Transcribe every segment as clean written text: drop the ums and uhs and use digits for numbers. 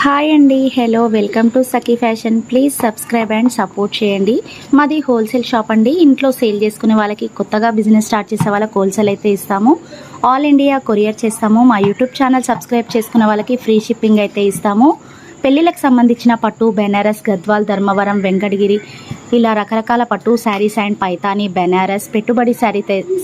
Hi అండి, hello, welcome to Sakhi fashion. Please subscribe and support చేయండి. మాది wholesale shop అండి. ఇంట్లో సేల్ చేసుకునే వాళ్ళకి, కొత్తగా బిజినెస్ స్టార్ట్ చేసే వాళ్ళకి హోల్సేల్ అయితే ఇస్తాము. ఆల్ ఇండియా కొరియర్ చేస్తాము. మా యూట్యూబ్ ఛానల్ సబ్స్క్రైబ్ చేసుకునే వాళ్ళకి ఫ్రీ షిప్పింగ్ అయితే ఇస్తాము. పెళ్ళిళ్ళకి సంబంధించిన పట్టు, బెనారస్, గద్వాల్, ధర్మవరం, వెంకటగిరి ఇలా రకరకాల పట్టు శారీస్ అండ్ పైతాని, బెనారస్, పెట్టుబడి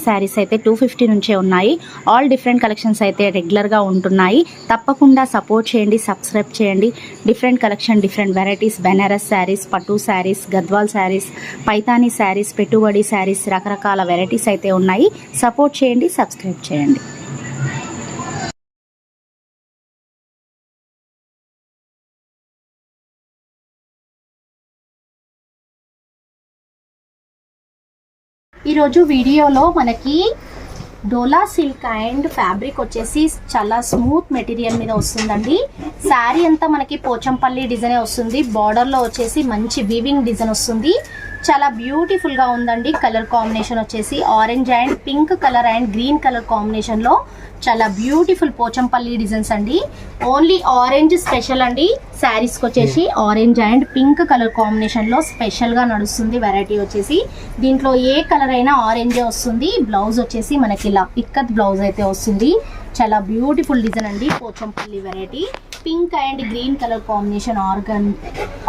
శారీస్ అయితే 250 నుంచే ఉన్నాయి. ఆల్ డిఫరెంట్ కలెక్షన్స్ అయితే రెగ్యులర్గా ఉంటున్నాయి. తప్పకుండా సపోర్ట్ చేయండి, సబ్స్క్రైబ్ చేయండి. Different collection, different varieties, Banaras saris, పట్టు శారీస్, గద్వాల్ శారీస్, పైతాని శారీస్, పెట్టుబడి శారీస్, రకరకాల వెరైటీస్ అయితే ఉన్నాయి. సపోర్ట్ చేయండి, సబ్స్క్రైబ్ చేయండి. ఈరోజు వీడియోలో మనకి డోలా సిల్క్ అండ్ ఫ్యాబ్రిక్ వచ్చేసి చాలా స్మూత్ మెటీరియల్ మీద వస్తుందండి. శారీ అంతా మనకి పోచంపల్లి డిజైన్ వస్తుంది. బార్డర్లో వచ్చేసి మంచి వీవింగ్ డిజైన్ వస్తుంది. చాలా బ్యూటిఫుల్గా ఉందండి. కలర్ కాంబినేషన్ వచ్చేసి orange and pink colour and green colour కాంబినేషన్లో చాలా బ్యూటిఫుల్ పోచంపల్లి డిజైన్స్ అండి. ఓన్లీ ఆరెంజ్ స్పెషల్ అండి. శారీస్కి వచ్చేసి ఆరెంజ్ అండ్ పింక్ కలర్ కాంబినేషన్లో స్పెషల్గా నడుస్తుంది. వెరైటీ వచ్చేసి దీంట్లో ఏ కలర్ అయినా ఆరెంజే వస్తుంది. బ్లౌజ్ వచ్చేసి మనకి ఇలా పిక్కత్ బ్లౌజ్ అయితే వస్తుంది. చాలా బ్యూటిఫుల్ డిజైన్ అండి. Pochampally variety pink and green colour combination,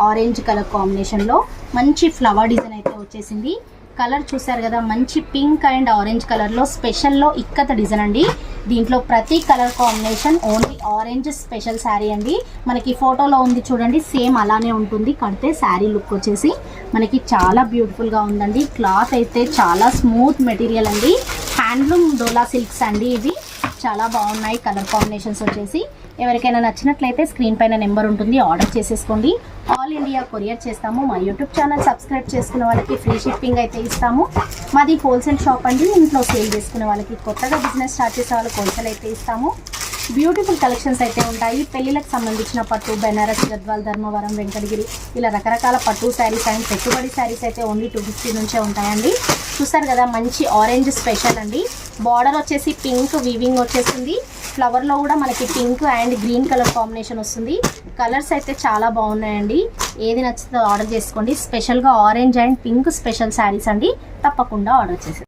orange colour కాంబినేషన్లో మంచి ఫ్లవర్ డిజైన్ అయితే వచ్చేసింది. కలర్ చూసారు కదా, మంచి పింక్ అండ్ ఆరెంజ్ కలర్లో స్పెషల్లో ఇక్కత డిజైన్ అండి. దీంట్లో ప్రతి colour combination only orange special sari అండి. మనకి ఫోటోలో ఉంది చూడండి, సేమ్ అలానే ఉంటుంది. కడితే శారీ లుక్ వచ్చేసి మనకి చాలా బ్యూటిఫుల్గా ఉందండి. క్లాత్ అయితే చాలా స్మూత్ మెటీరియల్ అండి. హ్యాండ్లూమ్ డోలా సిల్క్స్ అండి. ఇవి చాలా బాగున్నాయి. కలర్ కాంబినేషన్స్ వచ్చేసి ఎవరికైనా నచ్చినట్లయితే స్క్రీన్ పైన నెంబర్ ఉంటుంది, ఆర్డర్ చేసేసుకోండి. ఆల్ ఇండియా కొరియర్ చేస్తాము. మా యూట్యూబ్ ఛానల్ సబ్స్క్రైబ్ చేసుకునే వాళ్ళకి ఫ్రీ షిప్పింగ్ అయితే ఇస్తాము. మాది హోల్సేల్ షాప్ అండి. ఇంట్లో సేల్ చేసుకునే వాళ్ళకి, కొత్తగా బిజినెస్ స్టార్ట్ చేసే వాళ్ళకి హోల్సేల్ అయితే ఇస్తాము. బ్యూటిఫుల్ కలెక్షన్స్ అయితే ఉంటాయి. పెళ్ళిళ్ళకి సంబంధించిన పట్టు, బెనారస్, గద్వాల్, ధర్మవరం, వెంకటగిరి ఇలా రకరకాల పట్టు శారీస్ అండ్ పెట్టుబడి శారీస్ అయితే ఓన్లీ 250 నుంచే ఉంటాయండి. చూస్తారు కదా, మంచి ఆరెంజ్ స్పెషల్ అండి. బార్డర్ వచ్చేసి పింక్ వీవింగ్ వచ్చేసింది. ఫ్లవర్లో కూడా మనకి pink and green colour combination వస్తుంది. కలర్స్ అయితే చాలా బాగున్నాయండి. ఏది నచ్చితే ఆర్డర్ చేసుకోండి. స్పెషల్గా orange and pink special saris అండి. తప్పకుండా ఆర్డర్ చేసేది.